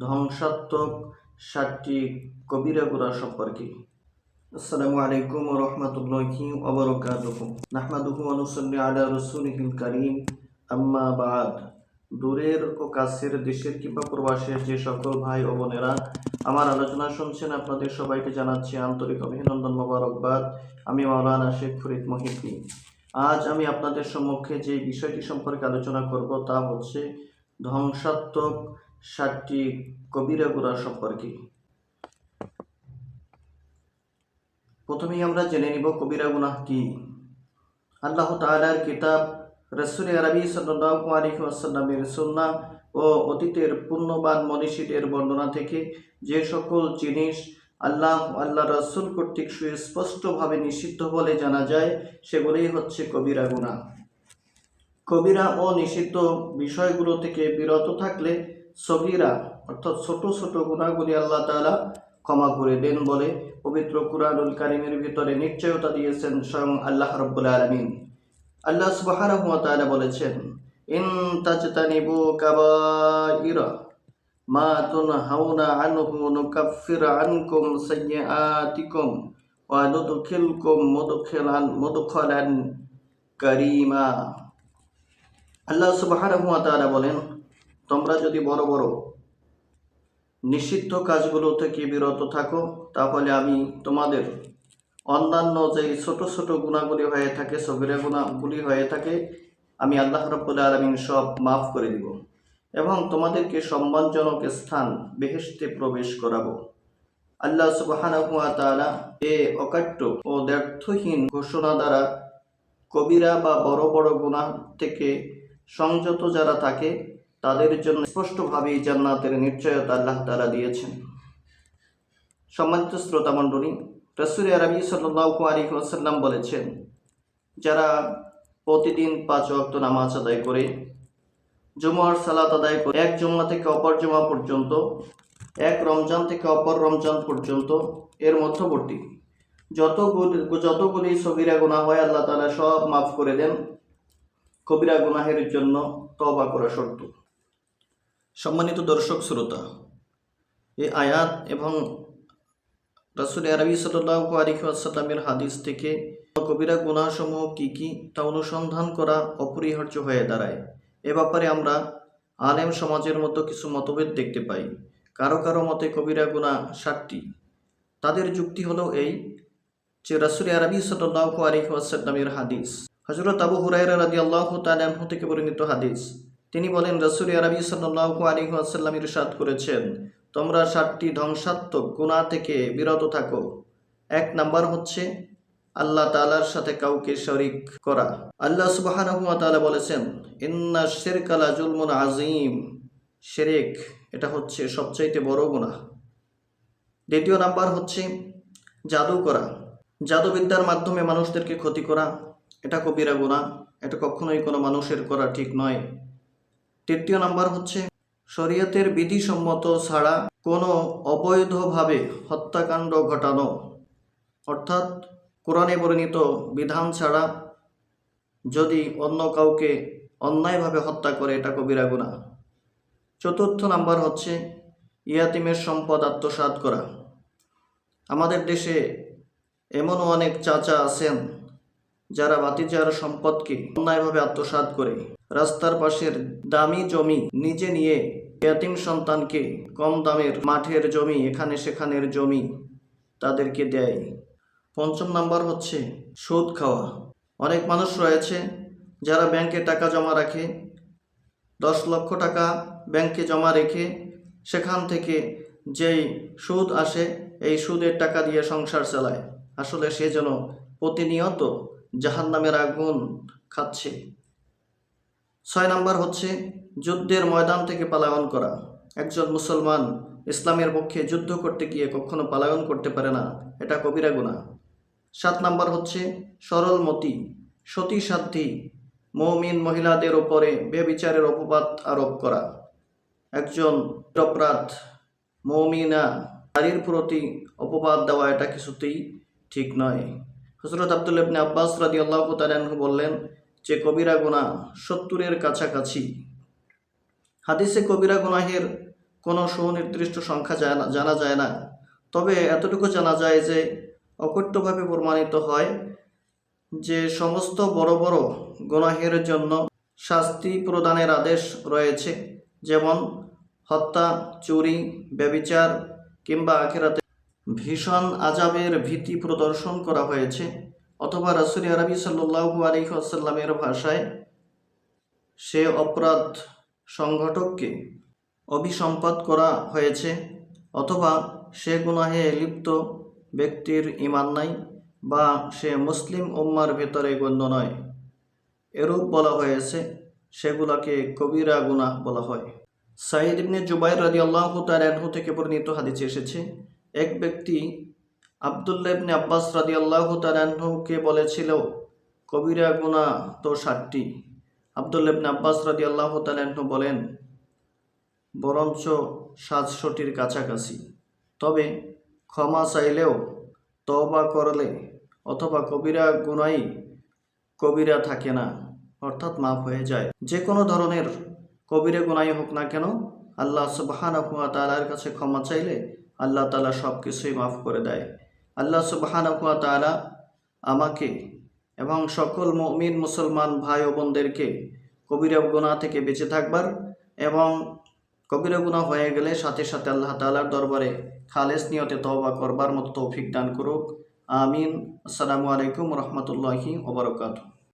ধ্বংসাত্মক 7টি কবিরা গুনাহ সম্পর্কে। আসসালামু আলাইকুম ওয়া রাহমাতুল্লাহি ওয়া বারাকাতুহু। নাহমাদুহু ওয়া নুসাল্লি আলা রাসূলিহিল কারীম, আম্মা বা'দ। দূরের ও কাছের, দেশের কিংবা প্রবাসের যে সকল ভাই ও বোনেরা আমার আলোচনা শুনছেন, আপনাদের সবাইকে জানাচ্ছি আন্তরিক অভিনন্দন, মোবারকবাদ। আমি মাওলানা শেখ ফরিদ মহিউদ্দিন। আজ আমি আপনাদের সম্মুখে যে বিষয়টি সম্পর্কে আলোচনা করব তা হচ্ছে ধ্বংসাত্মক 7টি কবিরা গুনাহ সম্পর্কে। প্রথমেই আমরা জেনে নিব কবিরা গুনাহ কি। আল্লাহ তাআলার কিতাব, রাসূল আরবি সাল্লাল্লাহু আলাইহি ওয়াসাল্লামের সুন্নাহ ও অতীতের পুণ্যবান মনীষীদের বর্ণনা থেকে যে সকল জিনিস আল্লাহ রাসূল কর্তৃক সুস্পষ্টভাবে নিষিদ্ধ বলে জানা যায়, সেগুলোই হচ্ছে কবিরা গুনাহ। কবিরা ও নিষিদ্ধ বিষয়গুলো থেকে বিরত থাকলে সগীরা অর্থাৎ ছোট ছোট গুনাহগুলি আল্লাহ তাআলা ক্ষমা করে দেন বলে পবিত্র কুরআনুল কারীমের ভিতরে নিশ্চয়তা দিয়েছেন স্বয়ং আল্লাহ রাব্বুল আলামিন। আল্লাহ সুবহানাহু ওয়া তাআলা বলেছেন, ইন তাজতানিবু কাবাইরা মা তুনহাউনা আনহু নুকাফির আনকুম সাইয়্যাতিকুম ওয়া নুদখিলকুম মুদখালান কারীমা। আল্লাহ সুবহানাহু ওয়া তাআলা বলেন, তোমরা যদি বড় বড় নিষিদ্ধ কাজগুলো থেকে বিরত থাকো, তাহলে আমি তোমাদের অন্যান্য যে ছোট ছোট গুনাহগুলি হয়ে থাকে, সগীরা গুনাহগুলি হয়ে থাকে, আমি আল্লাহ রাব্বুল আলামিন সব মাফ করে দিব এবং তোমাদেরকে সম্মানজনক স্থান বেহেশতে প্রবেশ করাবো। আল্লাহ সুবহানাহু ওয়া তাআলা এই অকাট্য ও দ্ব্যর্থহীন ঘোষণা দ্বারা কবিরা বা বড় বড় গুনাহ থেকে সংযত যারা থাকে তাদের জন্য স্পষ্টভাবেই জান্নাতের নিশ্চয়তা আল্লাহ তাআলা দিয়েছেন। সম্মানিত শ্রোতা মণ্ডলী, রাসূল আরবি সাল্লাল্লাহু আলাইহি ওয়াসাল্লাম বলেছেন, যারা প্রতিদিন 5 ওয়াক্ত নামাজ আদায় করে, জুমার সালাত আদায় করে, এক জুমা থেকে অপর জুমা পর্যন্ত, এক রমজান থেকে অপর রমজান পর্যন্ত, এর মধ্যবর্তী যতগুলি সগীরা গুনাহ হয় আল্লাহ তাআলা সব মাফ করে দেন, কবিরা গুনাহের জন্য তওবা করা শর্ত। সম্মানিত দর্শক শ্রোতা, এই আয়াত এবং রাসূল আরবি সাল্লাল্লাহু আলাইহি ওয়াসাল্লামের হাদিস থেকে কবিরা গুনাহসমূহ কি কি তা অনুসন্ধান করা অপরিহার্য হয়ে দাঁড়ায়। এ ব্যাপারে আমরা আলেম সমাজের মতো কিছু মতভেদ দেখতে পাই। কারো কারো মতে কবিরা গুনাহ 7টি। তাদের যুক্তি হলো এই যে রাসূল আরবি সাল্লাল্লাহু আলাইহি ওয়াসাল্লামের হাদিস, হযরত আবু হুরায়রা রাদিয়াল্লাহু তাআলা আনহু থেকে বর্ণিত হাদিস। তিনি বলেন, রাসূল আরবি সাল্লাল্লাহু আলাইহি ওয়াসাল্লাম ইরশাদ করেছেন, তোমরা 7টি ধ্বংসাত্মক গুনাহ থেকে বিরত থাকো। 1 নাম্বার হচ্ছে আল্লাহ তাআলার সাথে কাউকে শরীক করা। আল্লাহ সুবহানাহু ওয়া তাআলা বলেছেন, ইন্নাশ শিরকা লা যুলমুন আযীম। শিরক এটা হচ্ছে সবচাইতে বড় গুনাহ। 2 নাম্বার হচ্ছে জাদু করা, জাদুবিদ্যার মাধ্যমে মানুষদেরকে ক্ষতি করা, এটা কবিরা গুনাহ, এটা কখনোই কোনো মানুষের করা ঠিক নয়। 3 নাম্বার হচ্ছে শরীয়তের বিধিসম্মত ছাড়া কোনো অবৈধভাবে হত্যাকাণ্ড ঘটানো, অর্থাৎ কোরআনে বর্ণিত বিধান ছাড়া যদি অন্য কাউকে অন্যায়ভাবে হত্যা করে, এটা কবিরা গুনাহ। 4 নাম্বার হচ্ছে ইয়াতিমের সম্পদ আত্মসাৎ করা। আমাদের দেশে এমনও অনেক চাচা আছেন যারা ভাতিজার সম্পদকে অন্যায়ভাবে আত্মসাৎ করে রাস্তার পাশের দামি জমি নিজে নিয়ে ইয়াতিম সন্তানকে কম দামের মাঠের জমি, এখানে সেখানের জমি তাদেরকে দেয়। 5 নাম্বার হচ্ছে সুদ খাওয়া। অনেক মানুষ রয়েছে যারা ব্যাংকে টাকা জমা রাখে, 10 লক্ষ টাকা ব্যাংকে জমা রেখে সেখান থেকে যেই সুদ আসে এই সুদের টাকা দিয়ে সংসার চালায়। আসলে সে যেন প্রতিনিয়ত জাহান্নামের আগুন খাচ্ছে। 6 নাম্বার হচ্ছে যুদ্ধের ময়দান থেকে পলায়ন করা। একজন মুসলমান ইসলামের পক্ষে যুদ্ধ করতে গিয়ে কখনো পলায়ন করতে পারে না, এটা কবিরা গুনাহ। 7 নাম্বার হচ্ছে সরলমতি, সতী সাধ্যী মুমিন মহিলাদের উপরে ব্যভিচারের অপবাদ আরোপ করা। একজন নিরপরাধ মুমিনা নারীর প্রতি অপবাদ দেওয়া এটা কিছুতেই ঠিক নয়। হযরত আব্দুল্লাহ ইবনে আব্বাস রাদিয়াল্লাহু তাআলা আনহু বললেন যে কবিরা গুনাহ 70-এর কাছাকাছি। হাদিসে কবিরা গুনাহের কোনো সুনির্দিষ্ট সংখ্যা জানা যায় না, তবে এতটুকু জানা যায় যে অকট্যভাবে প্রমাণিত হয় যে সমস্ত বড় বড় গুনাহের জন্য শাস্তি প্রদানের আদেশ রয়েছে, যেমন হত্যা, চুরি, ব্যভিচার কিংবা আখিরাতে ভীষণ আযাবের ভীতি প্রদর্শন করা হয়েছে, অথবা রাসূল আরবি সাল্লাল্লাহু আলাইহি ওয়াসাল্লামের ভাষায় সে অপরাধ সংগঠককে অভিসম্পাত করা হয়েছে, অথবা সে গুনাহে লিপ্ত ব্যক্তির ঈমান নাই বা সে মুসলিম উম্মার ভেতরে গণ্য নয়, এরূপ বলা হয়েছে, সেগুলোকে কবিরা গুনাহ বলা হয়। সাঈদ ইবনে জুবাইর রাদিয়াল্লাহু তাআলা আনহু থেকে বর্ণিত হাদিসে এসেছে, এক ব্যক্তি আব্দুল্লাহ ইবনে আব্বাস রাদিয়াল্লাহু তাআলা আনহুকে বলেছিল, কবিরা গুনাহ তো 7টি। আব্দুল্লাহ ইবনে আব্বাস রাদিয়াল্লাহু তাআলা আনহু বলেন, বরঞ্চ 700টির কাছাকাছি, তবে ক্ষমা চাইলেও, তওবা করলে অথবা কবিরা গুনাহই কবিরা থাকে না, অর্থাৎ মাফ হয়ে যায়। যে কোনো ধরনের কবিরা গুনাহই হোক না কেন, আল্লাহ সুবহানাহু ওয়া তাআলার কাছে ক্ষমা চাইলে আল্লাহ তাআলা সব কিছুই মাফ করে দেয়। আল্লাহ সুবহানাহু ওয়া তাআলা আমাকে এবং সকল মুমিন মুসলমান ভাই ও বোনদেরকে কবিরা গুনাহ থেকে বেঁচে থাকবার এবং কবিরা গুনাহ হয়ে গেলে সাথে সাথে আল্লাহ তাআলার দরবারে খালেস নিয়তে তওবা করবার মতো তৌফিক দান করুক। আমিন। আসসালামু আলাইকুম ওয়া রাহমাতুল্লাহি ওয়া বারাকাতুহু।